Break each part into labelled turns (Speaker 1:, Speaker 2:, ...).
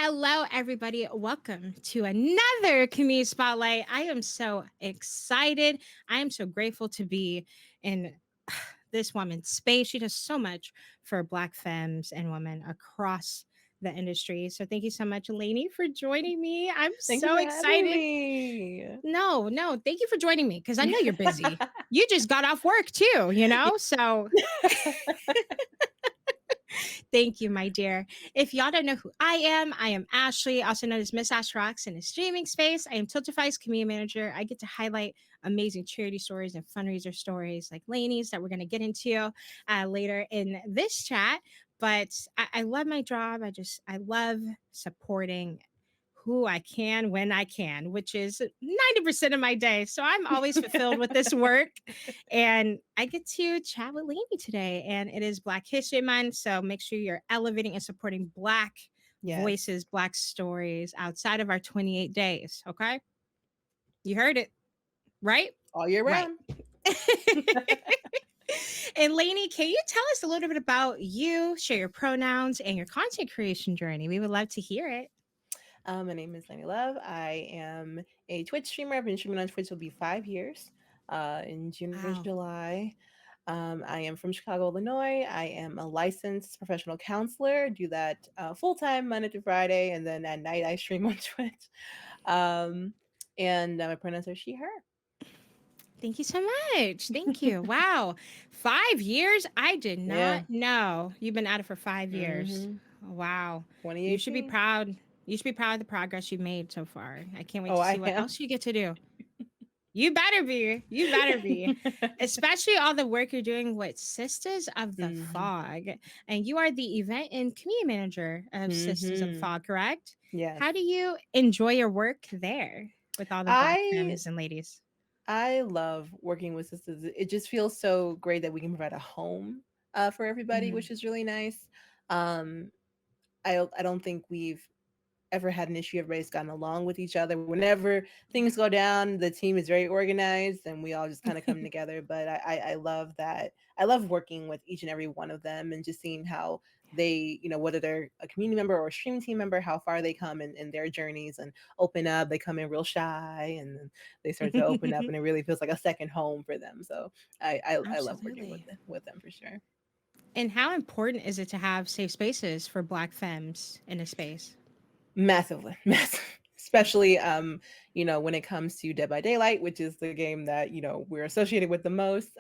Speaker 1: Hello, everybody. Welcome to another Community Spotlight. I am so excited. I am so grateful to be in this woman's space. She does so much for Black femmes and women across the industry. So thank you so much, Lanie, for joining me. I'm
Speaker 2: Thank you
Speaker 1: so
Speaker 2: for having
Speaker 1: excited.
Speaker 2: me.
Speaker 1: No, thank you for joining me because I know you're busy. You just got off work too, So thank you, my dear. If y'all don't know who I am Ashley, also known as Miss Ash Rocks in the streaming space. I am Tiltify's community manager. I get to highlight amazing charity stories and fundraiser stories like Lanie's that we're going to get into later in this chat. But I love my job. I love supporting who I can when I can, which is 90% of my day. So I'm always fulfilled with this work. And I get to chat with Lanie today. And it is Black History Month. So make sure you're elevating and supporting Black
Speaker 2: Yes,
Speaker 1: voices, Black stories outside of our 28 days. Okay. You heard it, right?
Speaker 2: all year
Speaker 1: Right.
Speaker 2: round.
Speaker 1: And Lanie, can you tell us a little bit about you, share your pronouns, and your content creation journey? We would love to hear it.
Speaker 2: My name is Lanielovee. I am a Twitch streamer. I've been streaming on Twitch will be 5 years in June or
Speaker 1: Wow.
Speaker 2: July. I am from Chicago, Illinois. I am a licensed professional counselor. Do that full time Monday through Friday, and then at night I stream on Twitch. Um, and my pronouns are she, her.
Speaker 1: Thank you so much. Thank you. Wow. 5 years? I did
Speaker 2: Yeah.
Speaker 1: not know. You've been at it for 5 years.
Speaker 2: Mm-hmm.
Speaker 1: Wow. You should be
Speaker 2: 2018.
Speaker 1: proud. You should be proud of the progress you've made so far. I can't wait
Speaker 2: Oh,
Speaker 1: to see
Speaker 2: I
Speaker 1: what
Speaker 2: am.
Speaker 1: else you get to do. You better be. You better be. Especially all the work you're doing with Sisters of the
Speaker 2: Mm-hmm.
Speaker 1: Fog. And you are the event and community manager of Sisters of the
Speaker 2: Mm-hmm.
Speaker 1: Fog, correct?
Speaker 2: Yes.
Speaker 1: How do you enjoy your work there with all the Black
Speaker 2: I
Speaker 1: femmes and ladies?
Speaker 2: I love working with sisters. It just feels so great that we can provide a home for everybody,
Speaker 1: Mhm.
Speaker 2: which is really nice. Um, I don't think we've ever had an issue. Everybody's gotten along with each other. Whenever things go down, the team is very organized and we all just kind of come together. But I love that. I love working with each and every one of them and just seeing how they, whether they're a community member or a stream team member, how far they come in their journeys and open up. They come in real shy and then they start to open up and it really feels like a second home for them. So I love working
Speaker 1: Absolutely.
Speaker 2: with them for sure.
Speaker 1: And how important is it to have safe spaces for Black femmes in a space?
Speaker 2: Massively, massive. Especially, when it comes to Dead by Daylight, which is the game that we're associated with the most.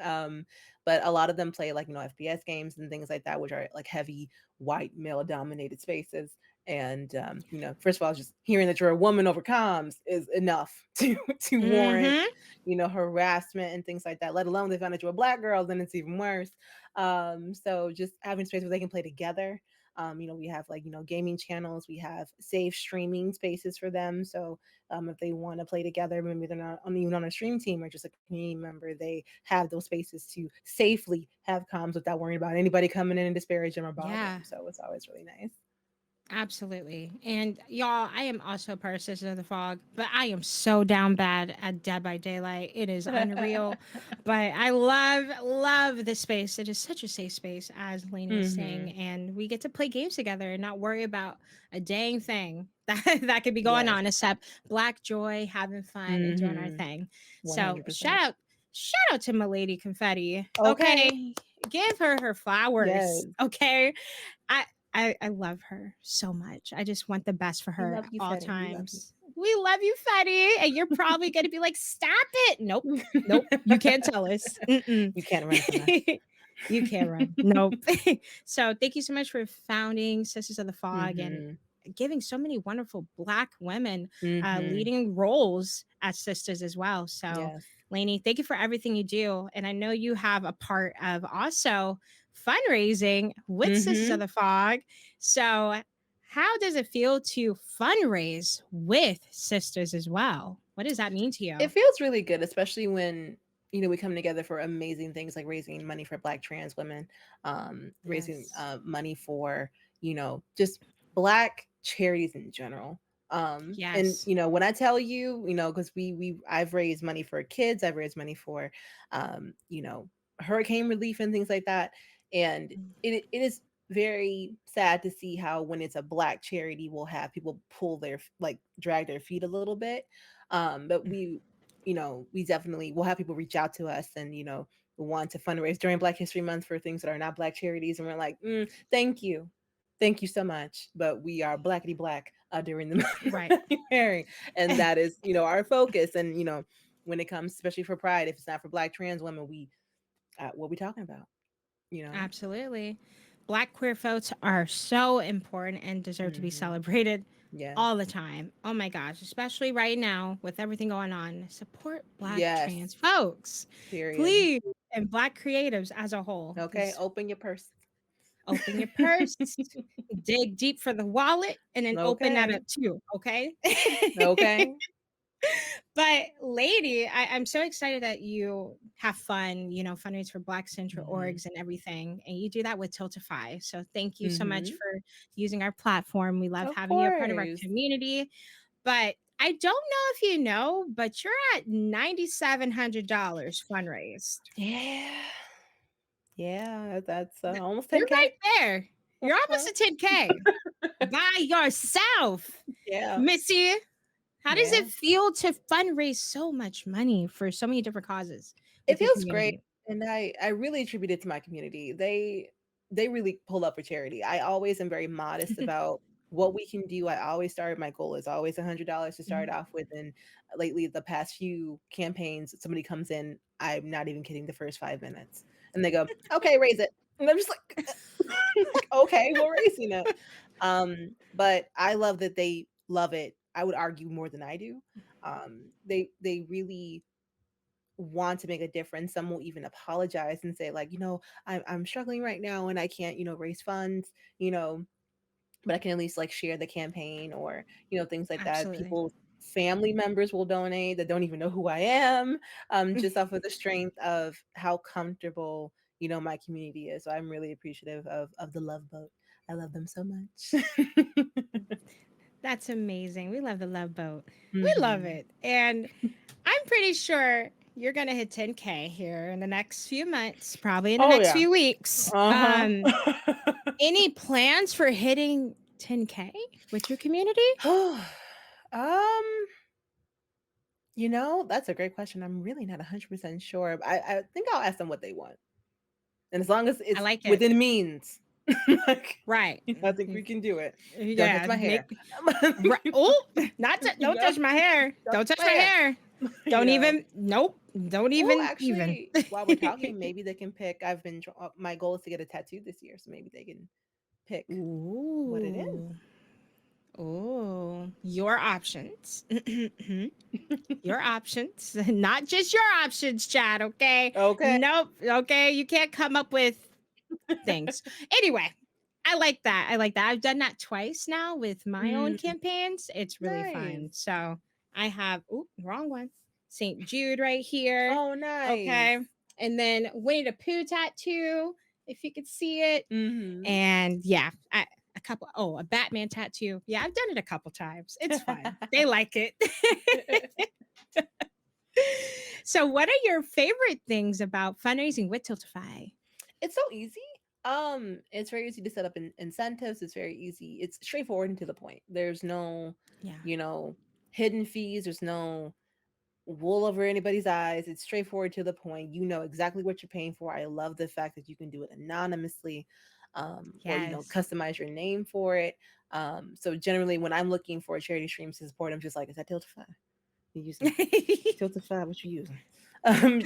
Speaker 2: But a lot of them play like FPS games and things like that, which are like heavy white male dominated spaces. And first of all, just hearing that you're a woman over comms is enough to warrant
Speaker 1: Mm-hmm.
Speaker 2: harassment and things like that. Let alone they found that you're a black girl, then it's even worse. So just having space where they can play together. We have like gaming channels, we have safe streaming spaces for them. So if they want to play together, maybe they're not even on a stream team or just a community member, they have those spaces to safely have comms without worrying about anybody coming in and disparage them or bother
Speaker 1: Yeah.
Speaker 2: them. So it's always really nice.
Speaker 1: Absolutely. And y'all, I am also part of Sisters of the Fog, but I am so down bad at Dead by Daylight. It is unreal. But I love this space. It is such a safe space, as Lainey was saying.
Speaker 2: Hmm.
Speaker 1: And we get to play games together and not worry about a dang thing that could be going
Speaker 2: Yes.
Speaker 1: on except black joy, having fun, and doing our
Speaker 2: Hmm.
Speaker 1: thing. So
Speaker 2: 100%.
Speaker 1: shout out to Milady Confetti.
Speaker 2: Okay.
Speaker 1: Okay. Give her flowers.
Speaker 2: Yes.
Speaker 1: Okay. I I love her so much. I just want the best for
Speaker 2: We
Speaker 1: her
Speaker 2: love
Speaker 1: at
Speaker 2: you,
Speaker 1: all
Speaker 2: Fetty. We love
Speaker 1: times. We love you, Fetty. And you're probably going to be like, stop it. Nope. Nope. You can't tell us. Mm-mm.
Speaker 2: You can't run from us.
Speaker 1: You can't run. Nope. So thank you so much for founding Sisters of the Fog and
Speaker 2: Hmm.
Speaker 1: giving so many wonderful Black women
Speaker 2: Hmm.
Speaker 1: leading roles as sisters as well. So,
Speaker 2: Yes.
Speaker 1: Lainey, thank you for everything you do. And I know you have a part of also fundraising with Sisters of
Speaker 2: Hmm.
Speaker 1: the Fog. So, how does it feel to fundraise with sisters as well? What does that mean to
Speaker 2: It
Speaker 1: you?
Speaker 2: feels really good, especially when we come together for amazing things like raising money for Black trans women, raising
Speaker 1: Yes.
Speaker 2: money for just Black charities in general. And
Speaker 1: Yes.
Speaker 2: when I tell you, because I've raised money for kids, I've raised money for, um, you know, hurricane relief and things like that, and it is. very sad to see how when it's a black charity, we'll have people pull their like drag their feet a little bit. But we definitely will have people reach out to us and want to fundraise during Black History Month for things that are not black charities, and we're like, thank you so much, but we are blackety black during the month of
Speaker 1: Right.
Speaker 2: January, and that is our focus. And when it comes, especially for Pride, if it's not for Black trans women, we what we talking about? You know.
Speaker 1: Absolutely. Black queer folks are so important and deserve to be
Speaker 2: Hmm.
Speaker 1: celebrated
Speaker 2: Yes.
Speaker 1: all the time. Oh my gosh, especially right now with everything going on. Support Black
Speaker 2: Yes.
Speaker 1: trans folks,
Speaker 2: Period.
Speaker 1: please, and Black creatives as a whole.
Speaker 2: Okay.
Speaker 1: Because
Speaker 2: Open your purse.
Speaker 1: open your purse, dig deep for the wallet, and then open that
Speaker 2: Okay.
Speaker 1: up too. Okay.
Speaker 2: Okay.
Speaker 1: But lady, I'm so excited that you have fun, fundraise for Black Central
Speaker 2: Hmm.
Speaker 1: orgs and everything. And you do that with Tiltify. So thank you so much
Speaker 2: Hmm.
Speaker 1: for using our platform. We love
Speaker 2: Of
Speaker 1: having you a part of our
Speaker 2: course.
Speaker 1: community. But I don't know if you know, but you're at $9,700 fundraised.
Speaker 2: Yeah. Yeah. That's almost
Speaker 1: You're right
Speaker 2: 10K.
Speaker 1: there. You're almost at 10K by yourself.
Speaker 2: Yeah.
Speaker 1: Missy, how does
Speaker 2: Yeah.
Speaker 1: it feel to fundraise so much money for so many different causes
Speaker 2: It
Speaker 1: with your
Speaker 2: feels great,
Speaker 1: community?
Speaker 2: and I really attribute it to my community. They really pull up for charity. I always am very modest about what we can do. I always start my goal is always $100 to start
Speaker 1: Mhm.
Speaker 2: off with, and lately the past few campaigns, somebody comes in, I'm not even kidding, the first 5 minutes, and they go, "Okay, raise it," and I'm just like, like, "Okay, we're raising it." But I love that they love it. I would argue more than I do. They really want to make a difference. Some will even apologize and say, like, I'm struggling right now and I can't, raise funds, you know, but I can at least like share the campaign, or, things like that.
Speaker 1: Absolutely.
Speaker 2: People's family members will donate that don't even know who I am, just off of the strength of how comfortable, my community is. So I'm really appreciative of the Love Boat. I love them so much.
Speaker 1: That's amazing. We love the love boat. We love
Speaker 2: Hmm.
Speaker 1: it. And I'm pretty sure you're going to hit 10K here in the next few months, probably in the
Speaker 2: Oh
Speaker 1: next
Speaker 2: yeah.
Speaker 1: few weeks.
Speaker 2: Uh-huh.
Speaker 1: Any plans for hitting 10K with your community?
Speaker 2: um that's a great question. I'm really not 100% sure. I think I'll ask them what they want. And as long as
Speaker 1: I
Speaker 2: it's
Speaker 1: like it.
Speaker 2: within means, like,
Speaker 1: Right.
Speaker 2: I think we can do it. Don't touch
Speaker 1: Yeah.
Speaker 2: my hair.
Speaker 1: Oh, not to,
Speaker 2: You
Speaker 1: don't
Speaker 2: know?
Speaker 1: touch my hair.
Speaker 2: Don't
Speaker 1: Don't
Speaker 2: touch
Speaker 1: touch
Speaker 2: my
Speaker 1: my
Speaker 2: hair.
Speaker 1: hair.
Speaker 2: You
Speaker 1: Don't
Speaker 2: know.
Speaker 1: even, nope. Don't
Speaker 2: Oh,
Speaker 1: even.
Speaker 2: actually, while we're talking, maybe they can pick. My goal is to get a tattoo this year, so maybe they can pick what it is.
Speaker 1: Ooh. Oh, your options. Your options, not just your options, Chad. Okay.
Speaker 2: Okay.
Speaker 1: Nope. Okay. You can't come up with things. Anyway, I like that. I like that. I've done that twice now with my own
Speaker 2: Mm,
Speaker 1: campaigns. It's really fun.
Speaker 2: nice.
Speaker 1: So I have, oh, wrong one. St. Jude right here.
Speaker 2: Oh, nice.
Speaker 1: Okay. And then Winnie the Pooh tattoo, if you could see it.
Speaker 2: Mhm.
Speaker 1: And yeah, a couple, oh, a Batman tattoo. Yeah, I've done it a couple times. It's fun. They like it. So, what are your favorite things about fundraising with Tiltify?
Speaker 2: It's so easy. It's very easy to set up incentives. It's very easy. It's straightforward and to the point. There's no,
Speaker 1: Yeah.
Speaker 2: you know, hidden fees. There's no wool over anybody's eyes. It's straightforward to the point. You know exactly what you're paying for. I love the fact that you can do it anonymously, or
Speaker 1: Yes.
Speaker 2: customize your name for it. So generally, when I'm looking for a charity streams to support, I'm just like, is that Tiltify? You using Tiltify? What you using?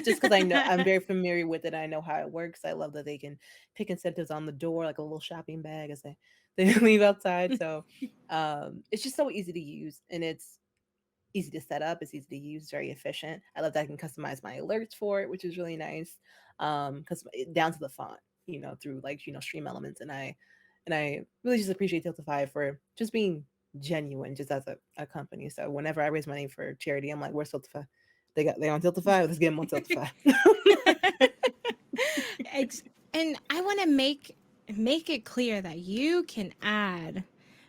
Speaker 2: Just because I know I'm very familiar with it. I know how it works. I love that they can pick incentives on the door, like a little shopping bag as they leave outside. So it's just so easy to use, and it's easy to set up. It's easy to use. Very efficient. I love that I can customize my alerts for it, which is really nice. Because down to the font, through like Stream Elements, and I really just appreciate Tiltify for just being genuine, just as a company. So whenever I raise money for charity, I'm like, where's Tiltify? They on Tiltify. Let's get them on Tiltify.
Speaker 1: Ex- and I want to make it clear that you can add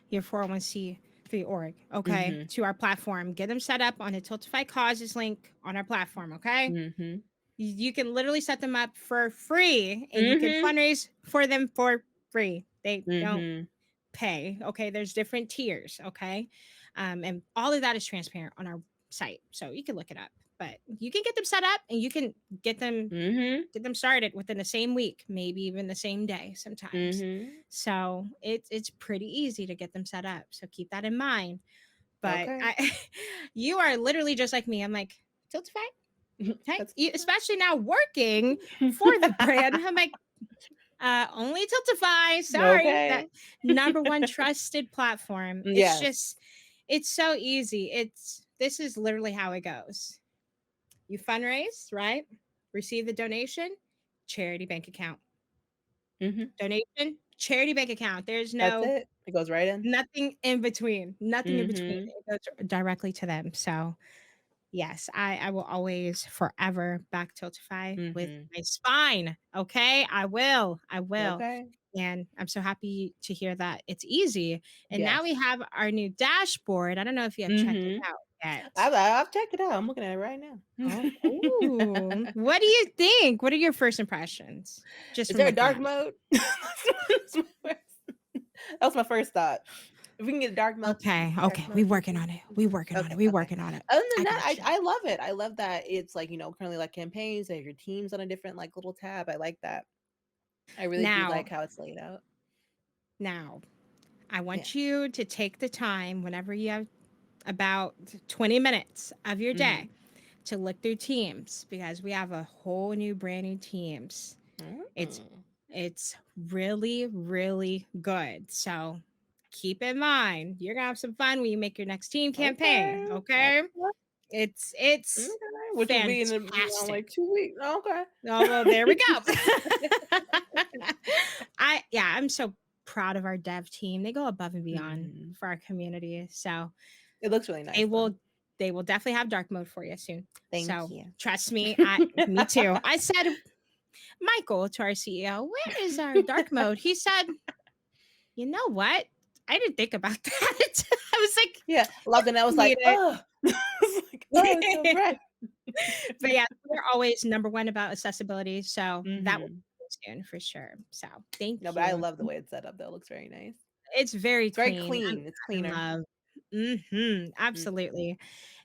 Speaker 1: your 401c for your org, okay,
Speaker 2: Mhm.
Speaker 1: to our platform. Get them set up on the Tiltify causes link on our platform, okay?
Speaker 2: Mhm.
Speaker 1: You can literally set them up for free and you can
Speaker 2: Mhm.
Speaker 1: fundraise for them for free. They don't
Speaker 2: Mhm.
Speaker 1: pay. Okay, there's different tiers. Okay, and all of that is transparent on our site, so you can look it up. But you can get them set up, and you can get them
Speaker 2: Mhm.
Speaker 1: get them started within the same week, maybe even the same day sometimes.
Speaker 2: Mhm.
Speaker 1: So it's pretty easy to get them set up. So keep that in mind. But
Speaker 2: Okay.
Speaker 1: I, you are literally just like me. I'm like, Tiltify, okay,
Speaker 2: That's
Speaker 1: especially now working for the brand. I'm like, only Tiltify. Sorry, that
Speaker 2: okay.
Speaker 1: number one trusted platform. It's
Speaker 2: Yes.
Speaker 1: just, it's so easy. This is literally how it goes. You fundraise, right? Receive the donation, charity bank account.
Speaker 2: Mhm.
Speaker 1: Donation, charity bank account. There's
Speaker 2: That's
Speaker 1: no
Speaker 2: it. It goes right in.
Speaker 1: nothing in between. Nothing in between.
Speaker 2: Mhm.
Speaker 1: It goes directly to them. So yes, I will always forever back Tiltify with
Speaker 2: Mhm.
Speaker 1: my spine. Okay. I will. I will.
Speaker 2: Okay.
Speaker 1: And I'm so happy to hear that it's easy. And now we
Speaker 2: Yes.
Speaker 1: have our new dashboard. I don't know if you have checked it
Speaker 2: Mhm.
Speaker 1: out yet.
Speaker 2: I've checked it out. I'm looking at it right now.
Speaker 1: Oh, ooh. What do you think? What are your first impressions just
Speaker 2: Is
Speaker 1: from
Speaker 2: there a
Speaker 1: looking
Speaker 2: dark
Speaker 1: at it?
Speaker 2: mode? That was my first thought. If we can get
Speaker 1: Okay,
Speaker 2: dark
Speaker 1: okay. We
Speaker 2: mode.
Speaker 1: working on it. We working on it.
Speaker 2: Okay,
Speaker 1: We
Speaker 2: okay.
Speaker 1: working on it.
Speaker 2: Other than
Speaker 1: I
Speaker 2: that,
Speaker 1: got you.
Speaker 2: I love it. I love that it's like, currently like campaigns, they have your teams on a different like little tab. I like that. I really do
Speaker 1: Now,
Speaker 2: like how it's laid out.
Speaker 1: now, I
Speaker 2: Yeah.
Speaker 1: want you to take the time whenever you have about 20 minutes of your day
Speaker 2: Mhm.
Speaker 1: to look through teams because we have a whole new brand new teams. It's
Speaker 2: Mm.
Speaker 1: it's really really good. So keep in mind, you're going to have some fun when you make your next team campaign,
Speaker 2: Okay.
Speaker 1: okay?
Speaker 2: Okay. Okay.
Speaker 1: It's
Speaker 2: Which will be in around
Speaker 1: fantastic.
Speaker 2: like 2 weeks. Okay.
Speaker 1: Oh, well, there we go. I'm so proud of our dev team. They go above and beyond
Speaker 2: Mhm.
Speaker 1: for our community. So
Speaker 2: It looks really
Speaker 1: they
Speaker 2: nice though.
Speaker 1: will they will definitely have dark mode for you soon.
Speaker 2: Thank
Speaker 1: So
Speaker 2: you.
Speaker 1: trust me, I me too. I said, Michael, to our CEO, where is our dark mode? He said, you know what? I didn't think about that. I was like,
Speaker 2: Yeah, logged in, I was
Speaker 1: need
Speaker 2: like,
Speaker 1: it.
Speaker 2: "Oh." It's like, "Oh, it's so bright."
Speaker 1: But yeah, we're always number one about accessibility. So that will
Speaker 2: Mhm.
Speaker 1: be soon for sure. So
Speaker 2: No,
Speaker 1: thank
Speaker 2: but I
Speaker 1: you.
Speaker 2: love the way it's set up though, it looks very nice.
Speaker 1: It's very
Speaker 2: It's very
Speaker 1: clean.
Speaker 2: clean, it's
Speaker 1: I
Speaker 2: cleaner.
Speaker 1: love.
Speaker 2: Mm.
Speaker 1: Absolutely.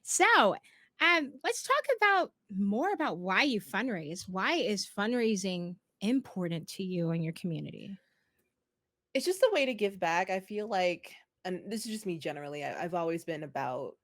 Speaker 1: So, let's talk about more about why you fundraise. Why is fundraising important to you and your community?
Speaker 2: It's just a way to give back, I feel like, and this is just me generally, I've always been about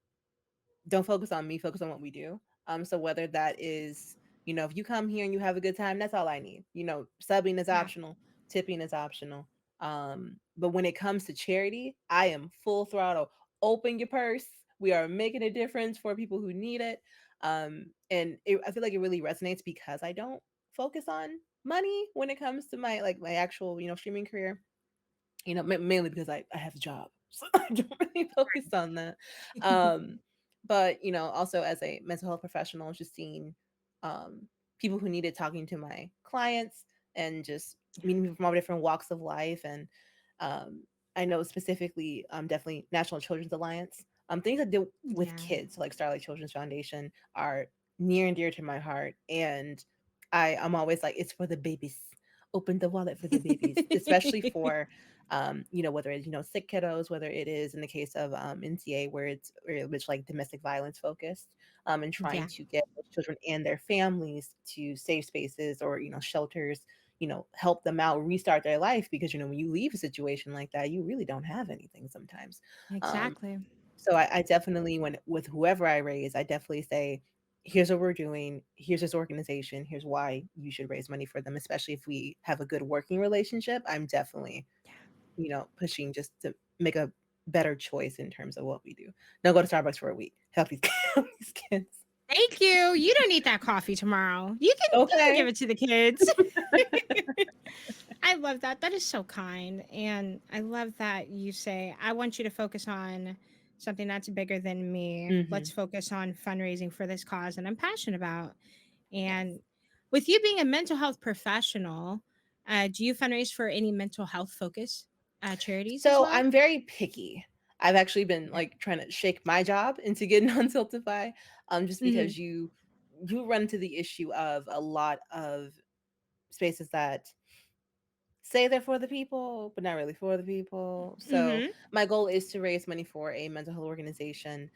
Speaker 2: don't focus on me, focus on what we do. So whether that is, if you come here and you have a good time, that's all I need. Subbing is
Speaker 1: Yeah,
Speaker 2: optional, tipping is optional. But when it comes to charity, I am full throttle. Open your purse. We are making a difference for people who need it. I feel like it really resonates because I don't focus on money when it comes to my actual streaming career. Mainly because I have a job, so I don't really focus on that. Um, but also as a mental health professional, just seeing um, people who needed talking to my clients and just meeting people from all different walks of life. And um, I know specifically, definitely National Children's Alliance, things that deal with
Speaker 1: yeah,
Speaker 2: kids, so like Starlight Children's Foundation, are near and dear to my heart. And I'm always like, it's for the babies. Open the wallet for the babies, especially for whether it's, sick kiddos, whether it is in the case of NCA, where it's very much like domestic violence focused, and trying
Speaker 1: yeah,
Speaker 2: to get those children and their families to safe spaces or, shelters, help them out, restart their life. Because, when you leave a situation like that, you really don't have anything sometimes. Um,
Speaker 1: exactly.
Speaker 2: so I definitely, with whoever I raise, I definitely say, here's what we're doing. Here's this organization. Here's why you should raise money for them, especially if we have a good working relationship. I'm definitely pushing just to make a better choice in terms of what we do. Don't go to Starbucks for a week. Help these, help these kids.
Speaker 1: Thank you. You don't need that coffee tomorrow. You can give
Speaker 2: Okay.
Speaker 1: it to the kids. I love that. That is so kind. And I love that you say, I want you to focus on something that's bigger than me. Let's
Speaker 2: Hmm.
Speaker 1: focus on fundraising for this cause and I'm passionate about.
Speaker 2: Yes.
Speaker 1: And with you being a mental health professional, do you fundraise for any mental health focus charities as
Speaker 2: So
Speaker 1: well?
Speaker 2: I'm very picky. I've actually been
Speaker 1: Yeah.
Speaker 2: like trying to shake my job into getting on Tiltify, just
Speaker 1: Hmm.
Speaker 2: because you run into the issue of a lot of spaces that say they're for the people, but not really for the people. So
Speaker 1: Mhm.
Speaker 2: my goal is to raise money for a mental health organization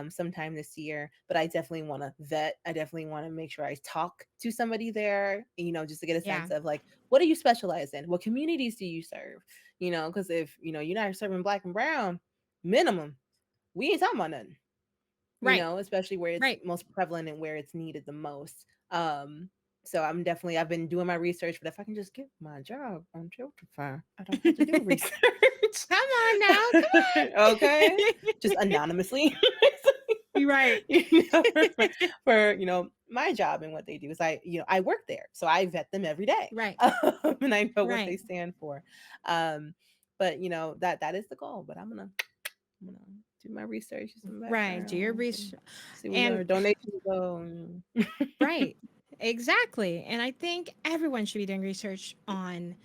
Speaker 2: sometime this year. But I definitely want to vet. I definitely want to make sure I talk to somebody there, just to get a
Speaker 1: Yeah.
Speaker 2: sense of like, what do you specialize in? What communities do you serve? Because if you're not serving black and brown, minimum, we ain't talking about nothing.
Speaker 1: Right.
Speaker 2: Especially where it's
Speaker 1: Right.
Speaker 2: most prevalent and where it's needed the most. So I've been doing my research, but if I can just get my job on Tiltify, I don't have to do research.
Speaker 1: Come on now. Come
Speaker 2: Okay.
Speaker 1: on.
Speaker 2: Just anonymously.
Speaker 1: You're right.
Speaker 2: For, my job and what they do is I work there. So I vet them every day.
Speaker 1: Right.
Speaker 2: And I know what they
Speaker 1: Right.
Speaker 2: stand for. Um, but that is the goal. But I'm gonna do my research, do some
Speaker 1: Right. Do your
Speaker 2: background,
Speaker 1: research.
Speaker 2: and see where
Speaker 1: And
Speaker 2: our donations go.
Speaker 1: right. Exactly. And I think everyone should be doing research on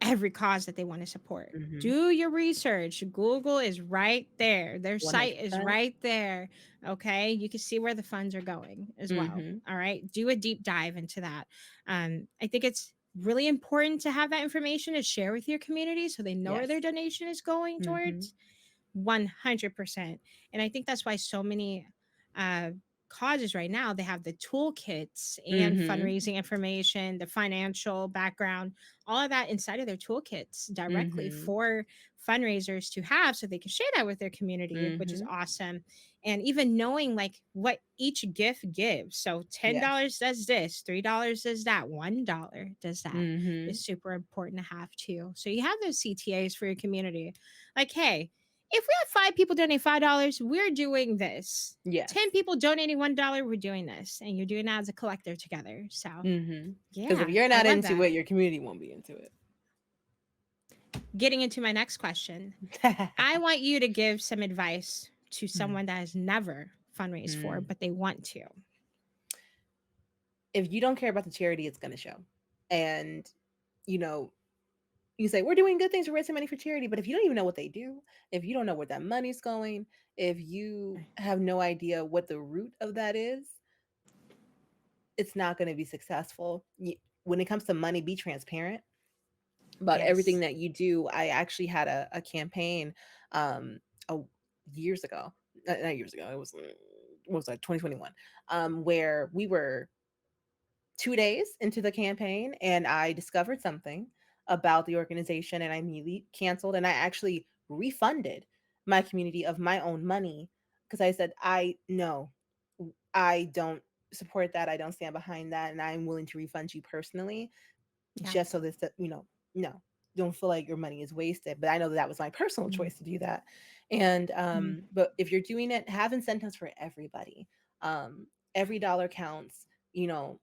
Speaker 1: every cause that they want to support.
Speaker 2: Mhm.
Speaker 1: Do your research. Google is right there. Their site is
Speaker 2: 100%.
Speaker 1: right there. Okay. You can see where the funds are going as well.
Speaker 2: Mhm.
Speaker 1: All right. Do a deep dive into that. I think it's really important to have that information to share with your community so they know where their
Speaker 2: Yes.
Speaker 1: donation is going
Speaker 2: Mhm.
Speaker 1: towards. 100%. And I think that's why so many uh, causes right now, they have the toolkits and
Speaker 2: Mhm.
Speaker 1: fundraising information, the financial background, all of that inside of their toolkits directly
Speaker 2: Mhm.
Speaker 1: for fundraisers to have so they can share that with their community, which is
Speaker 2: Mhm.
Speaker 1: awesome. And even knowing like what each gift gives. So
Speaker 2: Yes.
Speaker 1: $10 does this, $3 does that, $1 does that is
Speaker 2: Mhm.
Speaker 1: super important to have too. So you have those CTAs for your community. Like, hey, if we have 5 people donate $5, we're doing this.
Speaker 2: Yes.
Speaker 1: 10 people donating $1, we're doing this. And you're doing that as a collective together. So,
Speaker 2: Because if
Speaker 1: yeah,
Speaker 2: you're
Speaker 1: I
Speaker 2: not
Speaker 1: love
Speaker 2: into
Speaker 1: that.
Speaker 2: it, your community won't be into it.
Speaker 1: Getting into my next question, I want you to give some advice to
Speaker 2: Mm.
Speaker 1: someone that has never fundraised for,
Speaker 2: Mm.
Speaker 1: but they want to.
Speaker 2: If you don't care about the charity, it's gonna show. And you know, you say we're doing good things, we're raising money for charity, but if you don't even know what they do, if you don't know where that money's going, if you have no idea what the root of that is, it's not going to be successful. When it comes to money, be transparent about everything
Speaker 1: Yes.
Speaker 2: that you do. I actually had a campaign um years ago, not years ago, it was what was that, 2021, where we were 2 days into the campaign and I discovered something about the organization and I immediately canceled and I actually refunded my community of my own money because I said, I no, I don't support that. I don't stand behind that. And I'm willing to refund you personally just
Speaker 1: Yes.
Speaker 2: so this, no, don't feel like your money is wasted. But I know that that was my personal
Speaker 1: Mm,
Speaker 2: choice to do that. And,
Speaker 1: mm.
Speaker 2: but if you're doing it, have incentives for everybody. Every dollar counts. You know,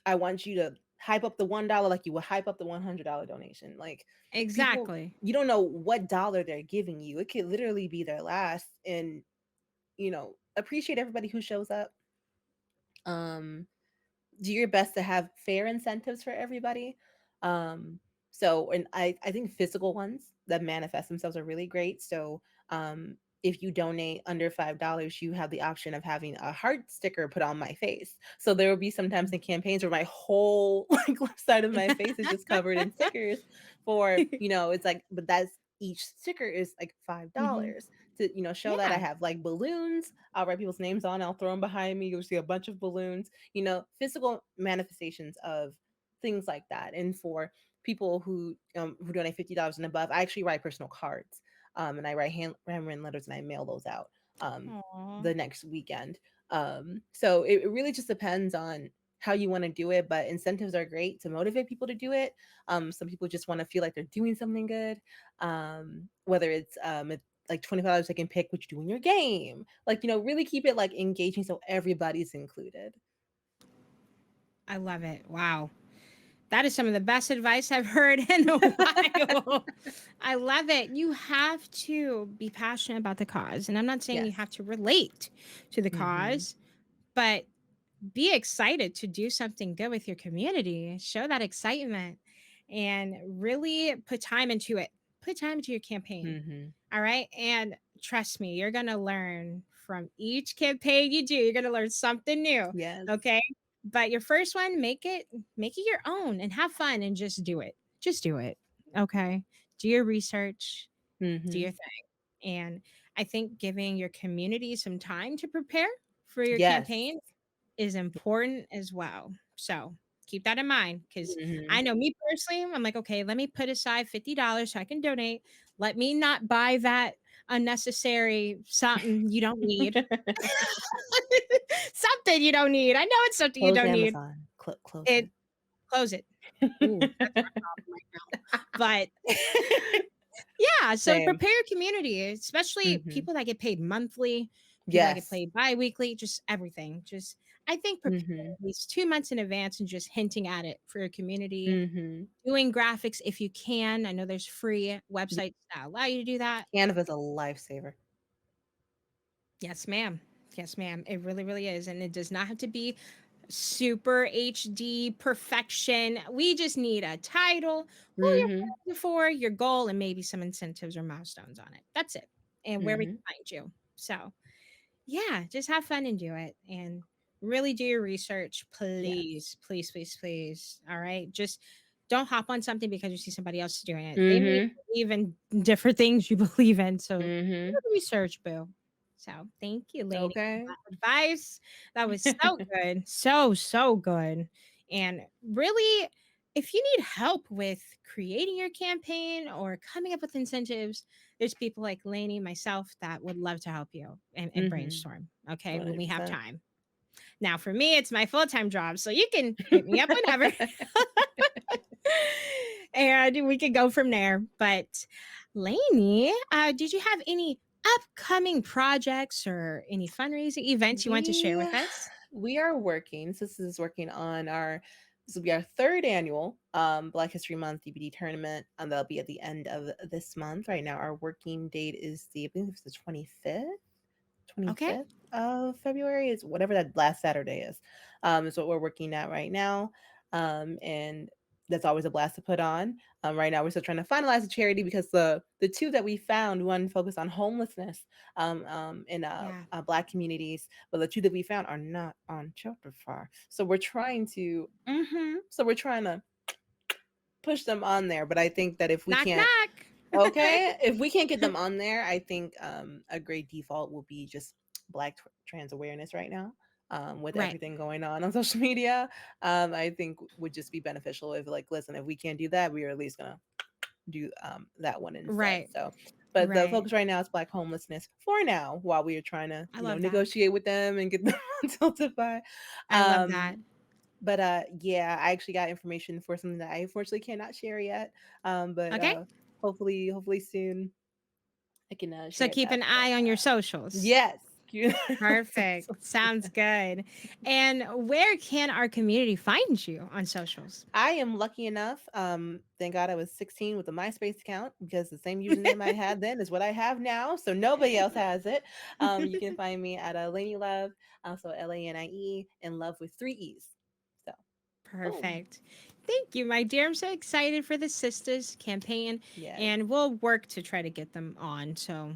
Speaker 2: I want you to hype up the $1 like you would hype up the $100 donation. Like people,
Speaker 1: Exactly.
Speaker 2: you don't know what dollar they're giving you. It could literally be their last. And, appreciate everybody who shows up. Um, do your best to have fair incentives for everybody. Um, and I think physical ones that manifest themselves are really great. So, if you donate under $5, you have the option of having a heart sticker put on my face. So there will be sometimes in campaigns where my whole like left side of my face is just covered in stickers it's like, but that's each sticker is like $5
Speaker 1: Hmm.
Speaker 2: to, show that I
Speaker 1: Yeah.
Speaker 2: have like balloons. I'll write people's names on, I'll throw them behind me. You'll see a bunch of balloons, physical manifestations of things like that. And for people who donate $50 and above, I actually write personal cards, and I write handwritten letters and I mail those out
Speaker 1: Aw.
Speaker 2: the next weekend. So it really just depends on how you want to do it, but incentives are great to motivate people to do it. Some people just want to feel like they're doing something good. Whether it's like $25 they can pick what you do in your game, like really keep it like engaging so everybody's included.
Speaker 1: I love it. Wow. That is some of the best advice I've heard in a while. I love it. You have to be passionate about the cause. And I'm not saying you
Speaker 2: Yes.
Speaker 1: have to relate to the
Speaker 2: Mm-hmm.
Speaker 1: cause, but be excited to do something good with your community. Show that excitement and really put time into it. Put time into your campaign.
Speaker 2: Mm-hmm.
Speaker 1: All right. And trust me, you're going to learn from each campaign you do. You're going to learn something new.
Speaker 2: Yes.
Speaker 1: Okay. But your first one, make it your own and have fun and just do it. Just do it. Okay. Do your research, do
Speaker 2: Mhm.
Speaker 1: your thing. And I think giving your community some time to prepare for your
Speaker 2: Yes.
Speaker 1: campaign is important as well. So keep that in mind because I
Speaker 2: Mhm.
Speaker 1: know me personally, I'm like, okay, let me put aside $50 so I can donate. Let me not buy that unnecessary something you don't need. Something you don't need. I know it's something you
Speaker 2: Close
Speaker 1: don't need.
Speaker 2: Amazon. Close
Speaker 1: It
Speaker 2: it.
Speaker 1: close it. Ooh, that's my problem right now. But yeah, so
Speaker 2: Same.
Speaker 1: prepare your community, especially
Speaker 2: Mhm.
Speaker 1: people that get paid monthly, people that get
Speaker 2: Yes.
Speaker 1: paid bi-weekly, just everything. Just I think prepare
Speaker 2: Mhm.
Speaker 1: at least 2 months in advance and just hinting at it for your community.
Speaker 2: Mhm.
Speaker 1: Doing graphics if you can. I know there's free
Speaker 2: Yeah,
Speaker 1: websites that allow you to do that.
Speaker 2: Canva's a lifesaver.
Speaker 1: Yes, ma'am. Yes, ma'am. It really, really is. And it does not have to be super HD perfection. We just need a title, who you're
Speaker 2: Mhm.
Speaker 1: planning for, your goal, and maybe some incentives or milestones on it. That's it. And where we can
Speaker 2: Mhm.
Speaker 1: find you. So, yeah, just have fun and do it. And really do your research,
Speaker 2: Yes.
Speaker 1: please, please, please, please. All right. Just don't hop on something because you see somebody else doing it. They may
Speaker 2: Mhm.
Speaker 1: believe in different things you believe in. So, do
Speaker 2: Mhm.
Speaker 1: the research, boo. So, thank you, lady, for
Speaker 2: Okay.
Speaker 1: that advice. That was so good. So, so good. And really, if you need help with creating your campaign or coming up with incentives, there's people like Lanie, myself, that would love to help you and
Speaker 2: Mhm.
Speaker 1: brainstorm. Okay. When we have
Speaker 2: 100%.
Speaker 1: time. Now, for me, it's my full time job. So you can hit me up whenever and we can go from there. But Lainey, did you have any upcoming projects or any fundraising events you want to share
Speaker 2: We
Speaker 1: with us?
Speaker 2: we are working. So this is working on our this will be our third annual Black History Month DVD tournament. That'll be at the end of this month. Right now, our working date is I believe it's the 25th.
Speaker 1: Okay.
Speaker 2: 25th of February is whatever that last Saturday is what we're working at right now. And that's always a blast to put on. Right now, we're still trying to finalize the charity because the two that we found, one focused on homelessness in
Speaker 1: Yeah.
Speaker 2: Black communities, but the two that we found are not on Tiltify.
Speaker 1: Mm-hmm.
Speaker 2: So we're trying to push them on there. But I think that if we
Speaker 1: Knock
Speaker 2: can't
Speaker 1: knock.
Speaker 2: Okay, if we can't get them on there, I think a great default will be just Black trans awareness right now. With
Speaker 1: Right.
Speaker 2: everything going on social media, I think would just be beneficial if, like, listen, if we can't do that, we are at least gonna do that one instead.
Speaker 1: Right.
Speaker 2: So, but the
Speaker 1: Right.
Speaker 2: focus right now is Black homelessness for now, while we are trying to,
Speaker 1: I love that.
Speaker 2: negotiate with them and get them on Tiltify.
Speaker 1: I love that.
Speaker 2: But yeah, I actually got information for something that I unfortunately cannot share yet. But
Speaker 1: Okay.
Speaker 2: hopefully soon I can
Speaker 1: So
Speaker 2: share
Speaker 1: keep
Speaker 2: that.
Speaker 1: an
Speaker 2: But
Speaker 1: eye on your socials.
Speaker 2: yes.
Speaker 1: Perfect. Sounds good. And where can our community find you on socials?
Speaker 2: I am lucky enough. Thank God I was 16 with a MySpace account because the same username I had then is what I have now. So nobody else has it. You can find me at Lanielove, also Lanie, and love with three E's. So boom.
Speaker 1: Perfect. Thank you, my dear. I'm so excited for the Sisters campaign,
Speaker 2: Yes.
Speaker 1: and we'll work to try to get them on. So,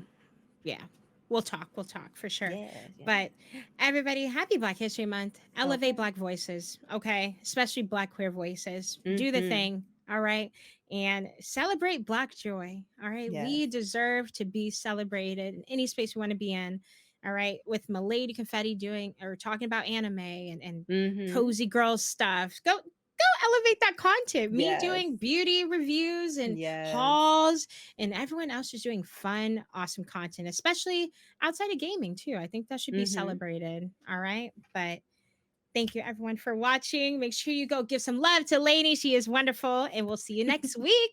Speaker 1: yeah, we'll talk. We'll talk for sure.
Speaker 2: Yes. Yes.
Speaker 1: But everybody, happy Black History Month. Elevate
Speaker 2: Okay.
Speaker 1: Black voices, okay? Especially Black queer voices. Do the
Speaker 2: Mm-hmm.
Speaker 1: thing, all right? And celebrate Black joy, all right? We
Speaker 2: Yes.
Speaker 1: deserve to be celebrated in any space we want to be in, all right? With Milady Confetti doing or talking about anime and
Speaker 2: Mm-hmm.
Speaker 1: cozy girl stuff. Go elevate that content. Me
Speaker 2: Yes.
Speaker 1: doing beauty reviews and
Speaker 2: Yes.
Speaker 1: hauls, and everyone else is doing fun, awesome content, especially outside of gaming too. I think that should be
Speaker 2: Mm-hmm.
Speaker 1: celebrated. All right. But thank you everyone for watching. Make sure you go give some love to Lainey. She is wonderful. And we'll see you next week.